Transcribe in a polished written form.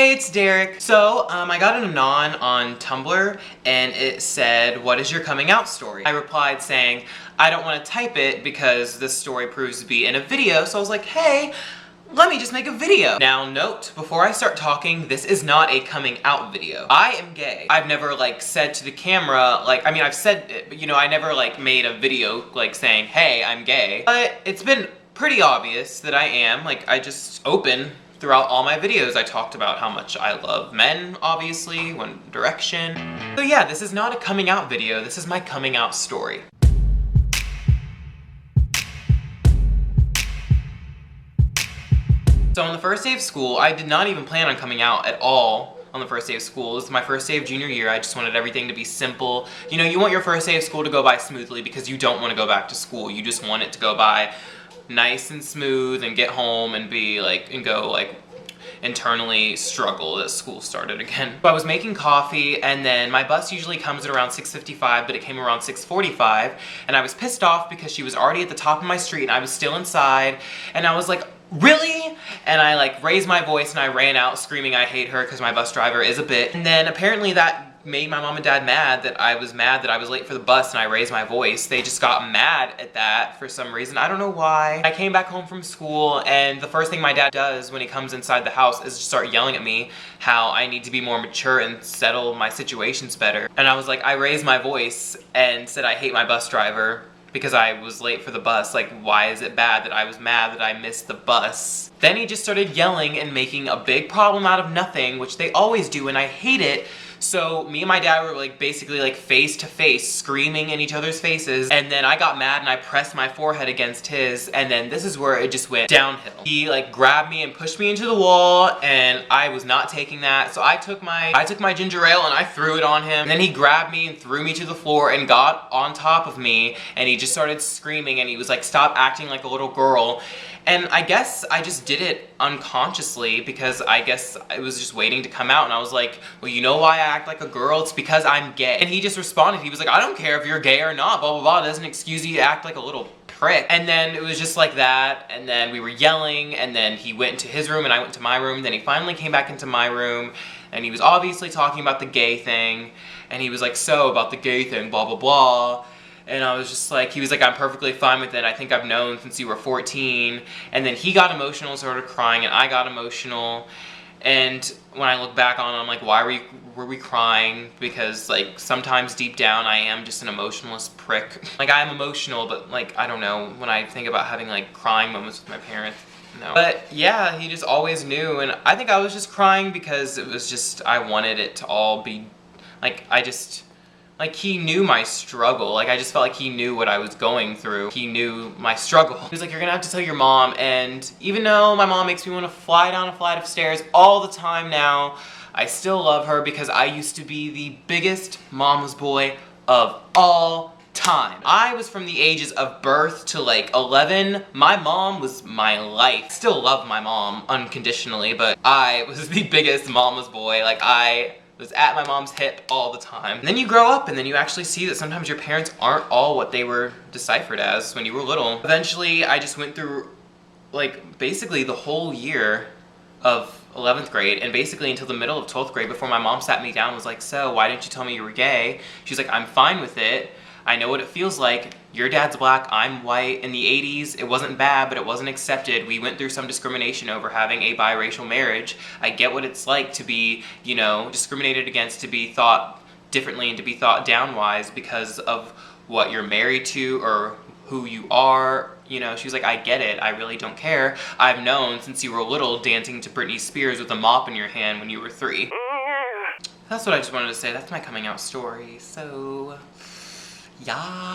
Hey, it's Derek. So, I got an anon on Tumblr and it said, "What is your coming out story?" I replied saying, I don't want to type it because this story proves to be in a video, so I was like, hey, let me just make a video. Now note, before I start talking, this is not a coming out video. I am gay. I've never said to the camera, I've said it, but I never made a video saying, hey, I'm gay. But it's been pretty obvious that I am. I just open throughout all my videos. I talked about how much I love men, obviously, One Direction. So yeah, this is not a coming out video, this is my coming out story. So on the first day of school, I did not even plan on coming out at all on the first day of school. This is my first day of junior year. I just wanted everything to be simple. You want your first day of school to go by smoothly because you don't want to go back to school. You just want it to go by nice and smooth and get home and be internally struggle that school started again. So I was making coffee and then my bus usually comes at around 6:55, but it came around 6:45 and I was pissed off because she was already at the top of my street and I was still inside and I was like, really? And I raised my voice and I ran out screaming I hate her because my bus driver is a bitch. And then apparently that made my mom and dad mad that I was late for the bus and I raised my voice. They just got mad at that for some reason. I don't know why. I came back home from school and the first thing my dad does when he comes inside the house is just start yelling at me how I need to be more mature and settle my situations better. And I was like, I raised my voice and said I hate my bus driver because I was late for the bus. Why is it bad that I was mad that I missed the bus? Then he just started yelling and making a big problem out of nothing, which they always do, and I hate it. So me and my dad were basically face to face, screaming in each other's faces, and then I got mad and I pressed my forehead against his, and then this is where it just went downhill. He grabbed me and pushed me into the wall, and I was not taking that, so I took my ginger ale and I threw it on him, and then he grabbed me and threw me to the floor and got on top of me, and he just started screaming, and he was like, stop acting like a little girl. And I guess I just did it unconsciously because I guess it was just waiting to come out, and I was like, well, you know why I act like a girl? It's because I'm gay. And he just responded, he was like, I don't care if you're gay or not, blah blah blah, it doesn't excuse you to act like a little prick. And then it was just like that, and then we were yelling, and then he went into his room and I went to my room, and then he finally came back into my room, and he was obviously talking about the gay thing, and he was like, so about the gay thing, blah blah blah. And I was just he was like, I'm perfectly fine with it. I think I've known since you were 14. And then he got emotional, started crying, and I got emotional. And when I look back on it, I'm like, why were we crying? Because sometimes deep down I am just an emotionless prick. I am emotional, but I don't know, when I think about having crying moments with my parents, no. But yeah, he just always knew, and I think I was just crying because it was just, I wanted it to all be, he knew my struggle. I just felt like he knew what I was going through. He knew my struggle. He was like, you're gonna have to tell your mom, and even though my mom makes me want to fly down a flight of stairs all the time now, I still love her because I used to be the biggest mama's boy of all time. I was from the ages of birth to 11. My mom was my life. Still love my mom unconditionally, but I was the biggest mama's boy. I was at my mom's hip all the time. And then you grow up and then you actually see that sometimes your parents aren't all what they were deciphered as when you were little. Eventually I just went through basically the whole year of 11th grade and basically until the middle of 12th grade before my mom sat me down and was like, so why didn't you tell me you were gay? She's like, I'm fine with it. I know what it feels like. Your dad's black, I'm white. In the 80s, it wasn't bad, but it wasn't accepted. We went through some discrimination over having a biracial marriage. I get what it's like to be, discriminated against, to be thought differently and to be thought downwise because of what you're married to or who you are. She was like, I get it, I really don't care. I've known since you were little dancing to Britney Spears with a mop in your hand when you were 3. That's what I just wanted to say. That's my coming out story, so yeah.